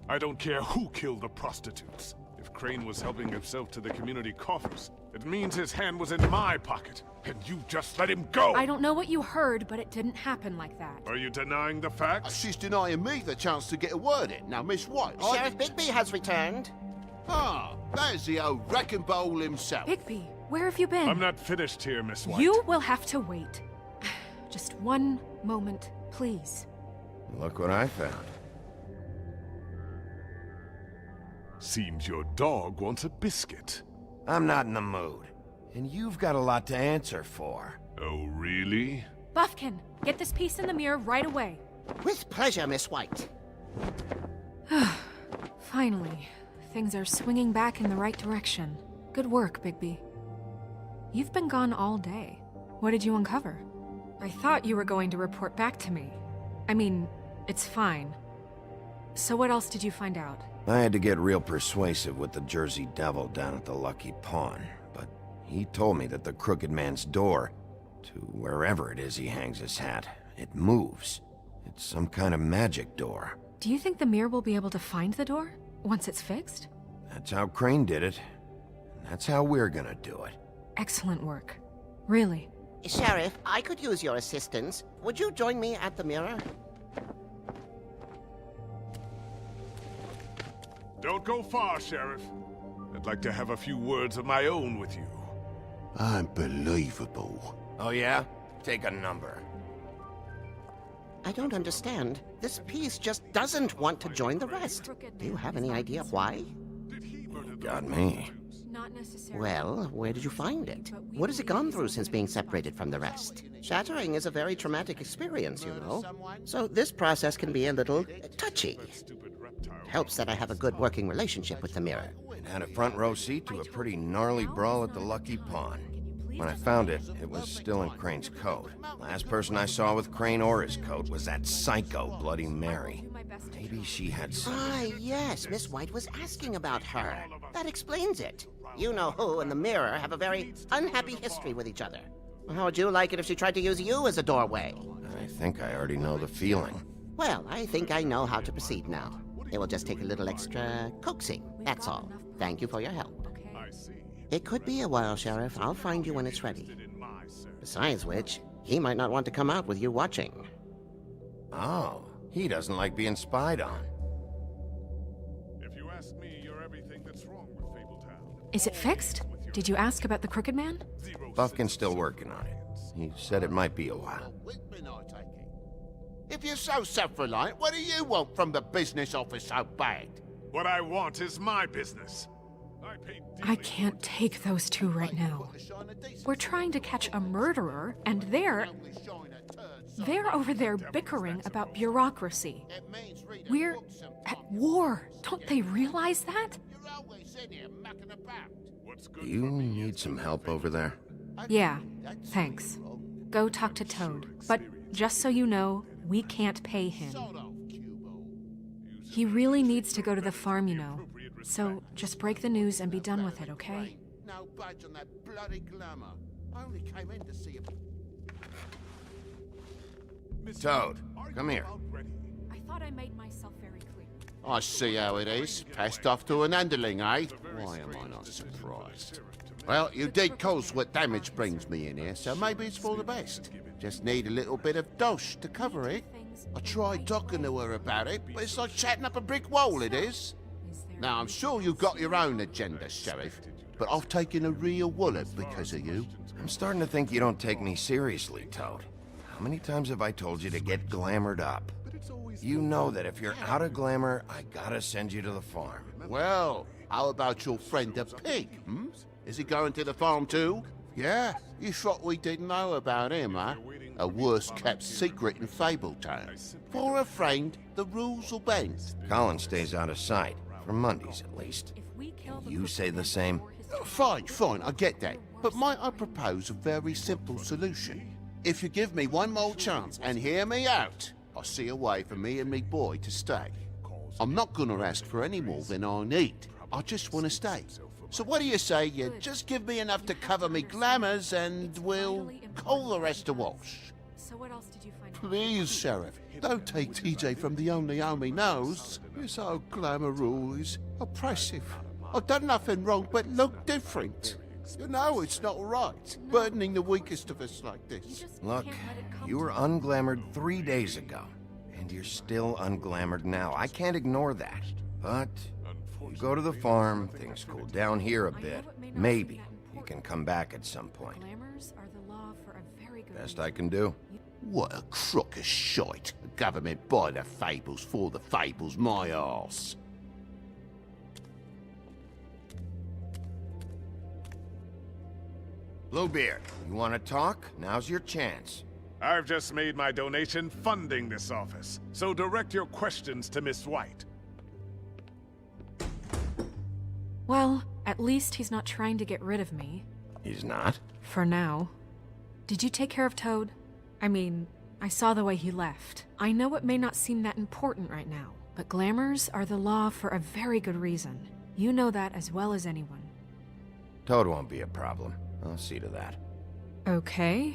I don't care who killed the prostitutes. If Crane was helping himself to the community coffers, it means his hand was in my pocket, and you just let him go! I don't know what you heard, but it didn't happen like that. Are you denying the facts? She's denying me the chance to get a word in. Now, Miss White, Sheriff Bigby has returned. Ah, there's the old wrecking bowl himself. Bigby, where have you been? I'm not finished here, Miss White. You will have to wait. Just one moment, please. Look what I found. Seems your dog wants a biscuit. I'm not in the mood. And you've got a lot to answer for. Oh, really? Buffkin, get this piece in the mirror right away. With pleasure, Miss White. Finally, things are swinging back in the right direction. Good work, Bigby. You've been gone all day. What did you uncover? I thought you were going to report back to me. I mean, it's fine. So what else did you find out? I had to get real persuasive with the Jersey Devil down at the Lucky Pawn, but he told me that the Crooked Man's door, to wherever it is he hangs his hat, it moves. It's some kind of magic door. Do you think the mirror will be able to find the door once it's fixed? That's how Crane did it, and that's how we're gonna do it. Excellent work. Really. Sheriff, I could use your assistance. Would you join me at the mirror? Don't go far, Sheriff. I'd like to have a few words of my own with you. Unbelievable. Oh yeah? Take a number. I don't understand. This piece just doesn't want to join the rest. Do you have any idea why? Got me. Not necessarily. Well, where did you find it? What has it gone through since being separated from the rest? Shattering is a very traumatic experience, you know. So this process can be a little touchy. It helps that I have a good working relationship with the mirror. Had a front row seat to a pretty gnarly brawl at the Lucky Pawn. When I found it, it was still in Crane's coat. Last person I saw with Crane or his coat was that psycho Bloody Mary. Maybe she had some... Ah, yes, Miss White was asking about her. That explains it. You know who and the mirror have a very unhappy history with each other. How would you like it if she tried to use you as a doorway? I think I already know the feeling. Well, I think I know how to proceed now. It will just take a little extra coaxing, that's all. Thank you for your help. It could be a while, Sheriff. I'll find you when it's ready. Besides which, he might not want to come out with you watching. Oh, he doesn't like being spied on. If you ask me, you're everything that's wrong with Fabletown. Is it fixed? Did you ask about the Crooked Man? Buffkin's still working on it. He said it might be a while. If you're so self-reliant, what do you want from the business office so bad? What I want is my business. I can't take those two right now. We're trying to catch a murderer, and they're over there bickering about bureaucracy. We're at war. Don't they realize that? Do you need some help over there? Yeah, thanks. Go talk to Toad. But just so you know, we can't pay him. He really needs to go to the farm, you know. So just break the news and be done with it, okay? No budge on that bloody glamour. I only came in to see him. Toad, come here. I thought I made myself very clear. I see how it is. Passed off to an underling, eh? Why am I not surprised? Well, you did cause what damage brings me in here, so maybe it's for the best. Just need a little bit of dosh to cover it. I tried talking to her about it, but it's like chatting up a brick wall, it is. Now, I'm sure you've got your own agenda, Sheriff, but I've taken a real wallet because of you. I'm starting to think you don't take me seriously, Toad. How many times have I told you to get glamored up? You know that if you're out of glamour, I gotta send you to the farm. Well, how about your friend the pig, hmm? Is he going to the farm too? Yeah, you thought we didn't know about him, huh? A worst-kept secret in Fabletown. For a friend, the rules will bend. Colin stays out of sight, for Mondays at least. Can you say the same? Fine, I get that. But might I propose a very simple solution? If you give me one more chance and hear me out, I'll see a way for me and me boy to stay. I'm not gonna ask for any more than I need. I just want to stay. So what do you say you just give me enough to cover me glamours and we'll call the rest a wash? So what else did you find out? Please, Sheriff, don't take TJ from the only home he knows. You're so glamorous, oppressive. I've done nothing wrong but look different. You know it's not right, burdening the weakest of us like You this. just Look, can't let it come you to were unglamoured 3 days ago, and you're still unglamoured now. I can't ignore that. But you go to the farm, things cool down here a bit. Maybe you can come back at some point. Glamours are the law for a very good Best reason. I can do. What a crock of shite. The government by the fables, for the fables, my arse. Bluebeard, you want to talk? Now's your chance. I've just made my donation funding this office, so direct your questions to Miss White. Well, at least he's not trying to get rid of me. He's not? For now. Did you take care of Toad? I mean, I saw the way he left. I know it may not seem that important right now, but glamours are the law for a very good reason. You know that as well as anyone. Toad won't be a problem. I'll see to that. Okay.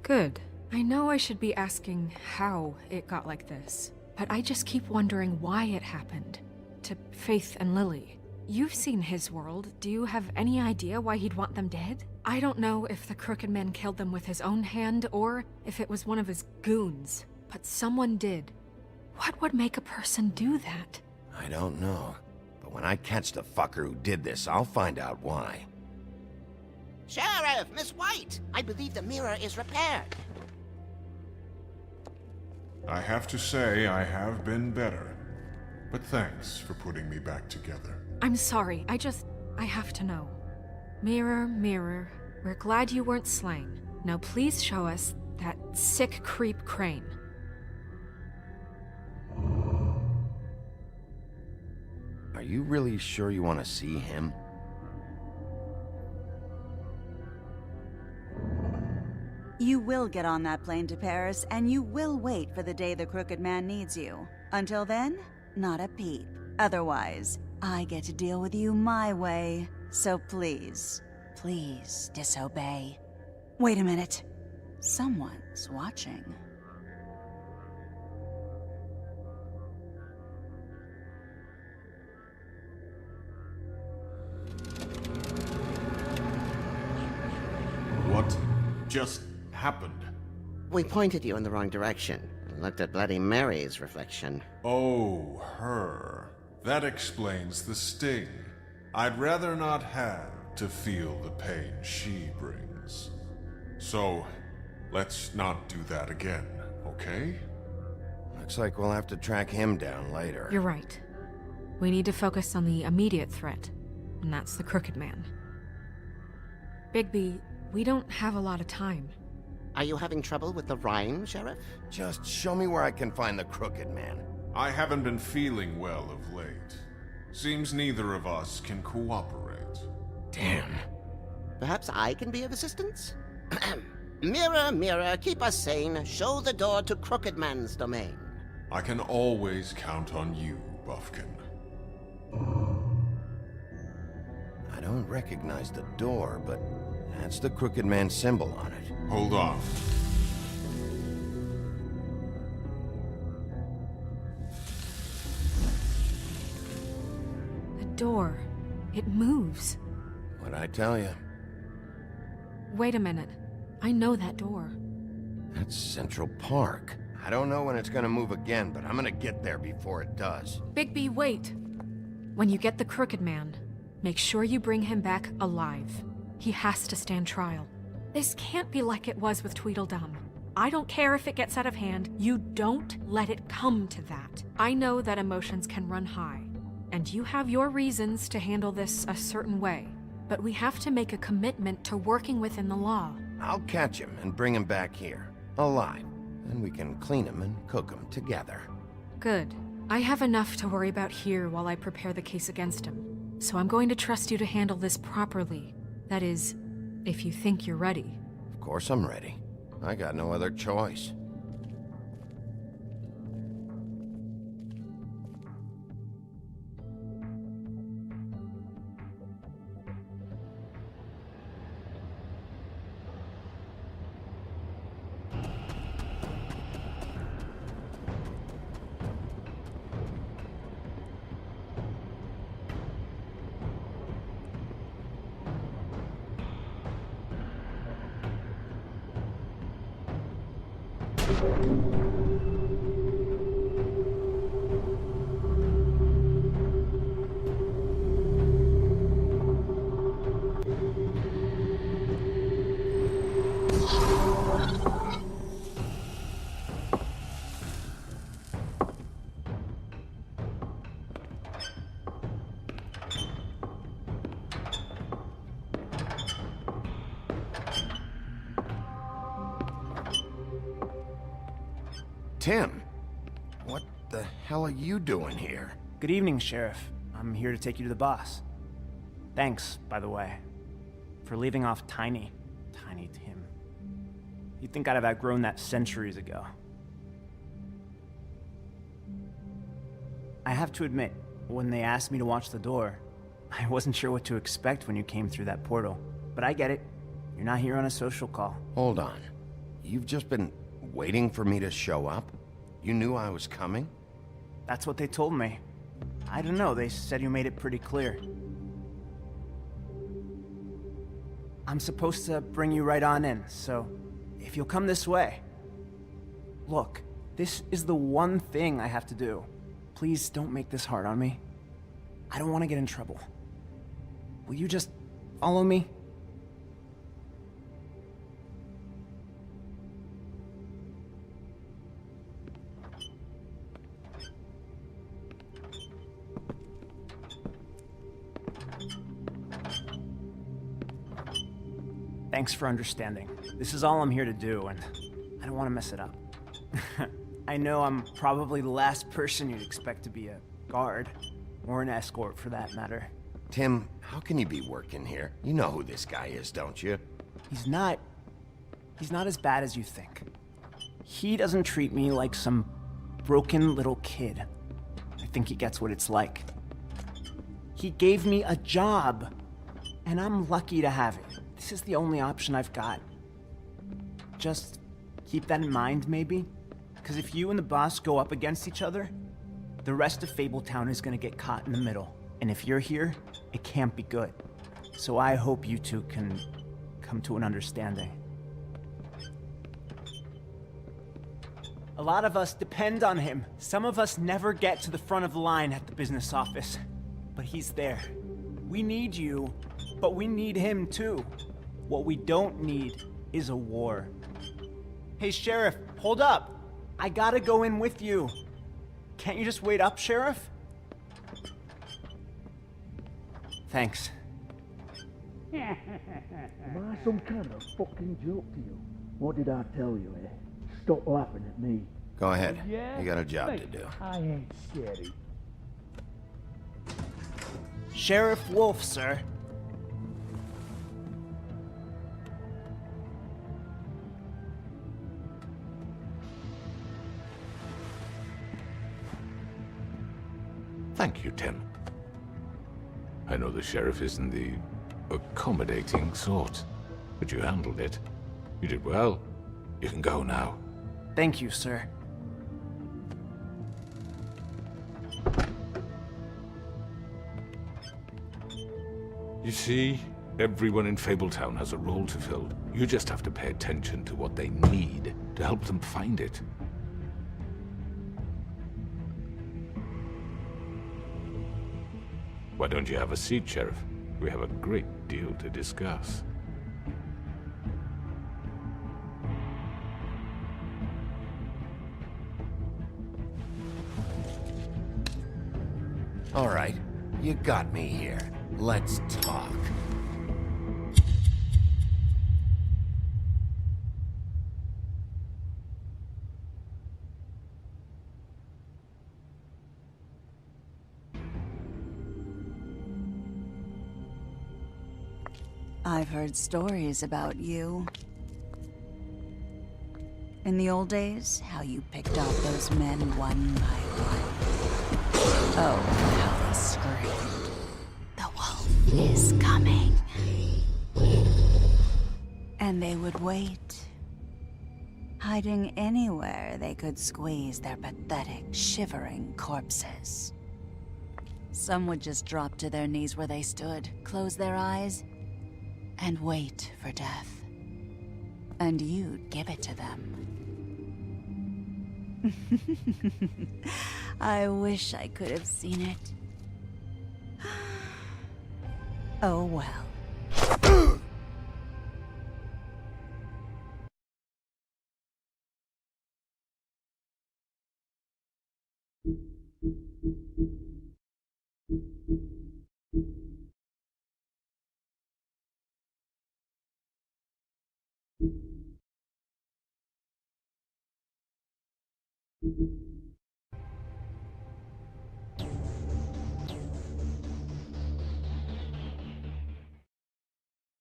Good. I know I should be asking how it got like this, but I just keep wondering why it happened. To Faith and Lily. You've seen his world. Do you have any idea why he'd want them dead? I don't know if the Crooked Man killed them with his own hand or if it was one of his goons, but someone did. What would make a person do that? I don't know. But when I catch the fucker who did this, I'll find out why. Sheriff, Miss White, I believe the mirror is repaired. I have to say I have been better. But thanks for putting me back together. I'm sorry, I have to know. Mirror, mirror, we're glad you weren't slain. Now please show us that sick creep Crane. Are you really sure you want to see him? You will get on that plane to Paris, and you will wait for the day the Crooked Man needs you. Until then, not a peep. Otherwise, I get to deal with you my way. So please, please disobey. Wait a minute. Someone's watching. What just happened? We pointed you in the wrong direction and looked at Bloody Mary's reflection. Oh, her. That explains the sting. I'd rather not have to feel the pain she brings. So, let's not do that again, okay? Looks like we'll have to track him down later. You're right. We need to focus on the immediate threat, and that's the Crooked Man. Bigby, we don't have a lot of time. Are you having trouble with the rhyme, Sheriff? Just show me where I can find the Crooked Man. I haven't been feeling well of late. Seems neither of us can cooperate. Damn. Perhaps I can be of assistance? Mirror, mirror, keep us sane. Show the door to Crooked Man's domain. I can always count on you, Buffkin. I don't recognize the door, but that's the Crooked Man symbol on it. Hold on. The door. It moves. What'd I tell you? Wait a minute. I know that door. That's Central Park. I don't know when it's gonna move again, but I'm gonna get there before it does. Bigby, wait! When you get the Crooked Man, make sure you bring him back alive. He has to stand trial. This can't be like it was with Tweedledum. I don't care if it gets out of hand. You don't let it come to that. I know that emotions can run high, and you have your reasons to handle this a certain way. But we have to make a commitment to working within the law. I'll catch him and bring him back here, alive. Then we can clean him and cook him together. Good. I have enough to worry about here while I prepare the case against him. So I'm going to trust you to handle this properly. That is, if you think you're ready. Of course I'm ready. I got no other choice. Tim, what the hell are you doing here? Good evening, Sheriff. I'm here to take you to the boss. Thanks, by the way, for leaving off Tiny Tim. You'd think I'd have outgrown that centuries ago. I have to admit, when they asked me to watch the door, I wasn't sure what to expect when you came through that portal. But I get it. You're not here on a social call. Hold on. You've just been waiting for me to show up? You knew I was coming? That's what they told me. I don't know, they said you made it pretty clear. I'm supposed to bring you right on in, so if you'll come this way. Look, this is the one thing I have to do. Please don't make this hard on me. I don't want to get in trouble. Will you just follow me? Thanks for understanding. This is all I'm here to do, and I don't want to mess it up. I know I'm probably the last person you'd expect to be a guard, or an escort for that matter. Tim, how can you be working here? You know who this guy is, don't you? He's not as bad as you think. He doesn't treat me like some broken little kid. I think he gets what it's like. He gave me a job, and I'm lucky to have it. This is the only option I've got. Just keep that in mind, maybe? Because if you and the boss go up against each other, the rest of Fabletown is gonna get caught in the middle. And if you're here, it can't be good. So I hope you two can come to an understanding. A lot of us depend on him. Some of us never get to the front of the line at the business office. But he's there. We need you, but we need him too. What we don't need is a war. Hey, Sheriff, hold up. I gotta go in with you. Can't you just wait up, Sheriff? Thanks. Am I some kind of fucking joke to you? What did I tell you, eh? Stop laughing at me. Go ahead. Yeah? You got a job to do. I ain't scary. Sheriff Wolf, sir. Thank you, Tim. I know the sheriff isn't the accommodating sort, but you handled it. You did well. You can go now. Thank you, sir. You see, everyone in Fabletown has a role to fill. You just have to pay attention to what they need to help them find it. Why don't you have a seat, Sheriff? We have a great deal to discuss. All right, you got me here. Let's talk. I've heard stories about you. In the old days, how you picked off those men one by one. Oh, how they screamed. The wolf is coming. And they would wait, hiding anywhere they could squeeze their pathetic, shivering corpses. Some would just drop to their knees where they stood, close their eyes, and wait for death. And you'd give it to them. I wish I could have seen it. Oh well.